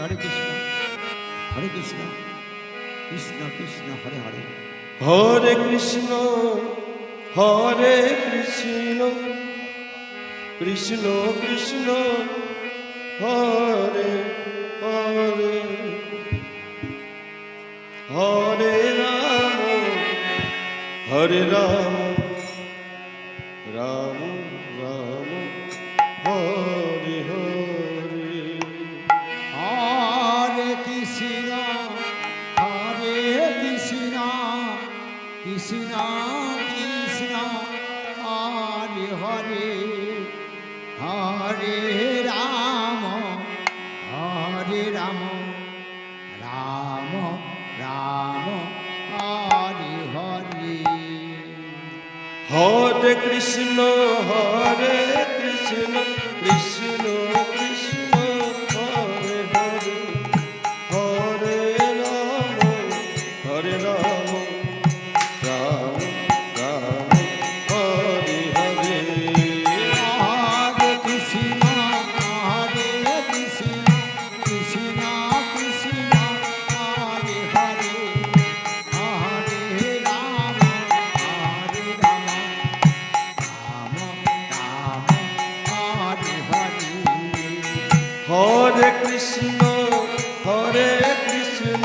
Hare Krishna Hare Krishna Krishna Krishna Hare Hare Hare Krishna Hare Krishna Krishna Krishna Hare Hare Hare Ram Hare Ram Ram Ram Hare Hare Hare Krishna Krishna Krishna Hare Hare Hare Ram Ram Ram Hare Hare Hare Krishna Krishna Krishna Hare Hare Hare Ram Ram Ram Hare Hare Hare Krishna Krishna Krishna Hare Hare Hare Ram Ram Hare Hare Hare Krishna Krishna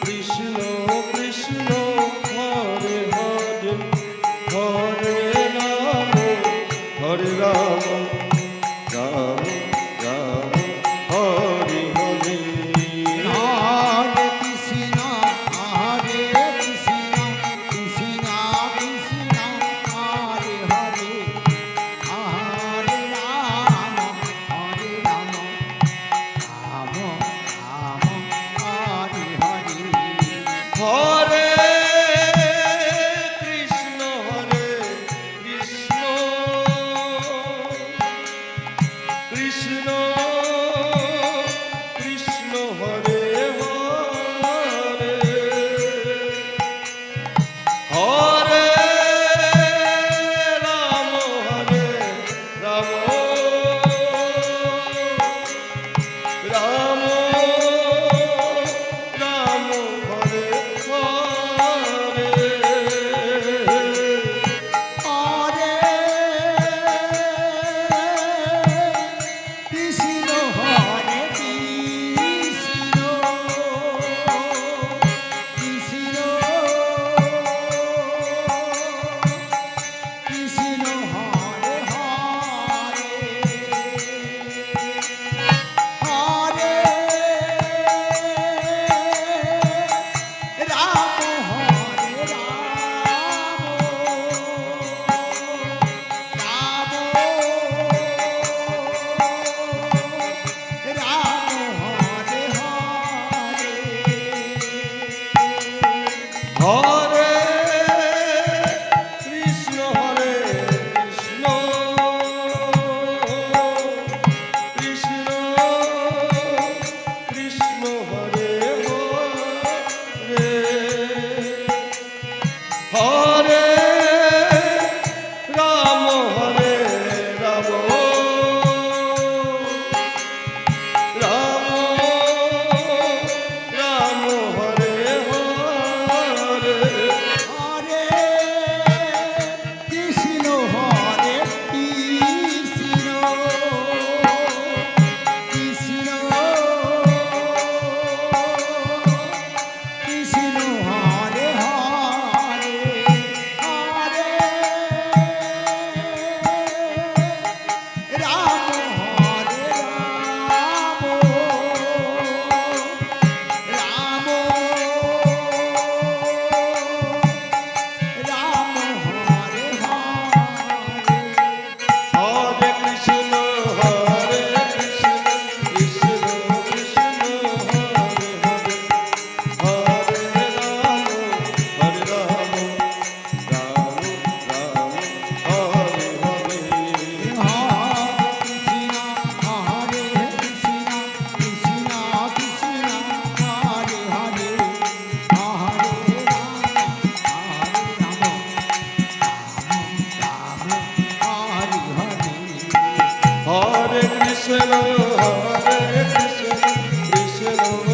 Krishna Krishna Hare Hare Hare Ram Ram Ram Ram Hare Hare Hare Krishna Krishna Krishna Hare Hare Hare Ram Ram Hare Hare Hare Krishna Krishna Krishna Hare Hare Hare Ram Ram Ram Ram Hare Hare Hare Krishna Hare Krishna Krishna Krishna Hare Hare Hare Ram